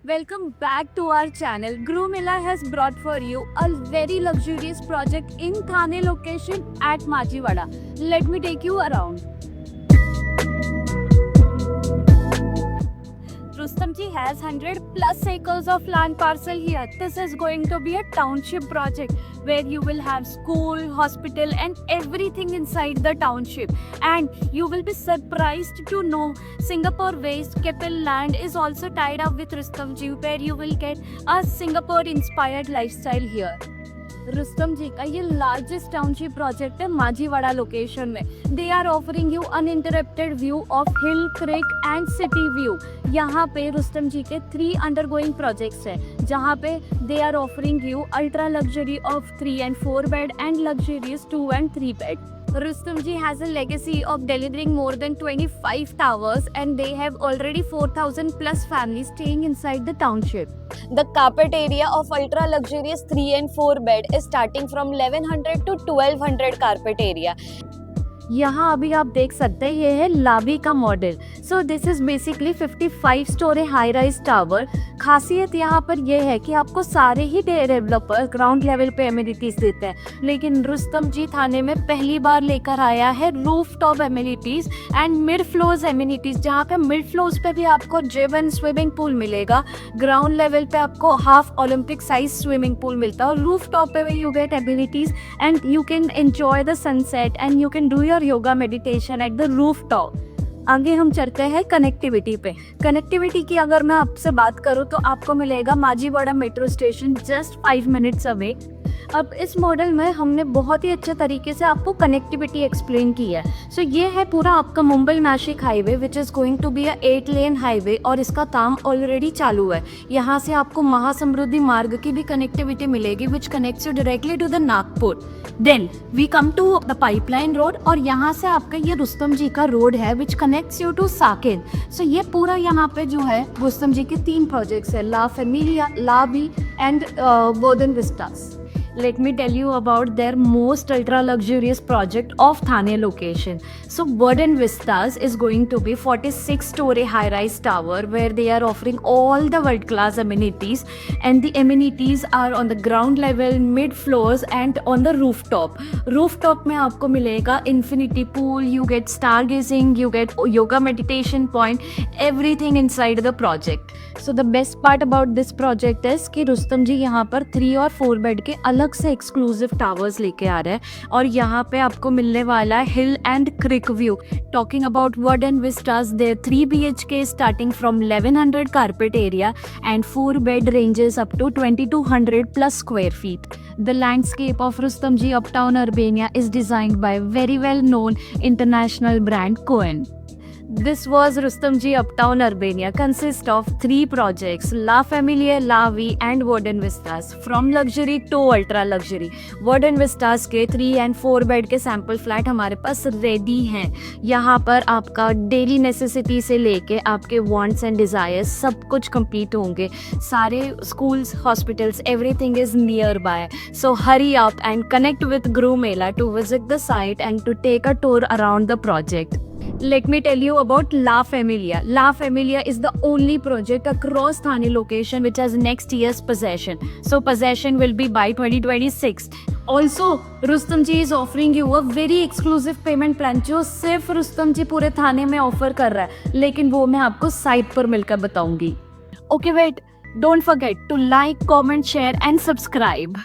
Welcome back to our channel. Grumilla has brought for you a very luxurious project in Thane location at Majivada. Let me take you around. Rustamji has 100 plus acres of land parcel here. This is going to be a township project where you will have school, hospital and everything inside the township. And you will be surprised to know Singapore Waste Keppel land is also tied up with Rustamji, where you will get a Singapore inspired lifestyle here. Rustam जी का ये largest township project है Majiwada location में. They are offering you uninterrupted view of hill, creek and city view. यहाँ पे रुस्तम जी के 3 undergoing projects हैं जहाँ पे they are offering you ultra luxury of 3 and 4 bed and luxurious 2 and 3 bed. Rustamji has a legacy of delivering more than 25 towers and they have already 4,000 plus families staying inside the township. The carpet area of ultra luxurious 3 and 4 bed is starting from 1100 to 1200 carpet area. यहाँ अभी आप देख सकते हैं ये है लाबी का model. So this is basically 55 story high rise tower. खासियत यहाँ पर यह है कि आपको सारे ही डेवलपर ग्राउंड लेवल पे एमिनिटीज देते हैं, लेकिन रुस्तम जी थाने में पहली बार लेकर आया है roof top amenities and mid floors amenities, जहाँ पे मिड फ्लोर्स पे भी आपको जिम एंड स्विमिंग पूल मिलेगा. ग्राउंड लेवल पे आपको half Olympic size swimming pool मिलता है और रूफ टॉप पे you get abilities and you can enjoy the sunset and you can do your yoga meditation at the roof top. आगे हम चलते हैं कनेक्टिविटी पे. कनेक्टिविटी की अगर मैं आपसे बात करूं तो आपको मिलेगा Majiwada metro station just 5 minutes away. अब इस मॉडल में हमने बहुत ही अच्छे तरीके से आपको कनेक्टिविटी एक्सप्लेन की है. सो ये है पूरा आपका Mumbai Nashik highway which is going to be a 8 lane highway और इसका काम ऑलरेडी चालू है. यहाँ से आपको महासमृद्धि मार्ग की भी कनेक्टिविटी मिलेगी which connects you directly to the Nagpur. Then we come to the pipeline road और यहाँ से आपका ये रुस्तम जी का रोड है which connects you to Saket. So ये पूरा यहाँ पे जो है रुस्तम जी के 3 प्रोजेक्ट्स है, La Familia, La Vie and Verdant Vistas. Let me tell you about their most ultra luxurious project of Thane location. So Verdant Vistas is going to be 46-story high-rise tower where they are offering all the world-class amenities, and the amenities are on the ground level, mid floors and on the rooftop. Rooftop में आपको मिलेगा infinity pool, you get stargazing, you get yoga meditation point, everything inside the project. So the best part about this project is कि रुस्तम जी यहाँ पर 3 और 4 bed के अलग से एक्सक्लूसिव टावर्स लेके आ रहे हैं और यहाँ पे आपको मिलने वाला है Hill and Creek View. Talking about Verdant Vistas, there 3 BHK starting from 1100 carpet area and 4 bed ranges up to 2200 plus square feet. The landscape of Rustamji Uptown Urbania is designed by very well known international brand Cohen. This was Rustamji Uptown Urbania, consists of 3 projects, La Familia, La V and Verdant Vistas. From luxury to ultra luxury. Verdant Vistas के 3 and 4 bed के sample flat हमारे पास ready हैं. यहाँ पर आपका daily necessity से लेके आपके वांट्स एंड डिज़ायर्स सब कुछ कंप्लीट होंगे. सारे schools, hospitals, everything is near by. So hurry up and connect with Grumilla to visit the site and to take a tour around the project. Let me tell you about La Familia. La Familia is the only project across Thane location which has next year's possession. So possession will be by 2026. Also, Rustam ji is offering you a very exclusive payment plan जो सिर्फ रुस्तम जी पूरे थाने में offer कर रहा है, लेकिन वो मैं आपको साइट पर मिलकर बताऊंगी. Okay, wait. Don't forget to like, comment, share and subscribe.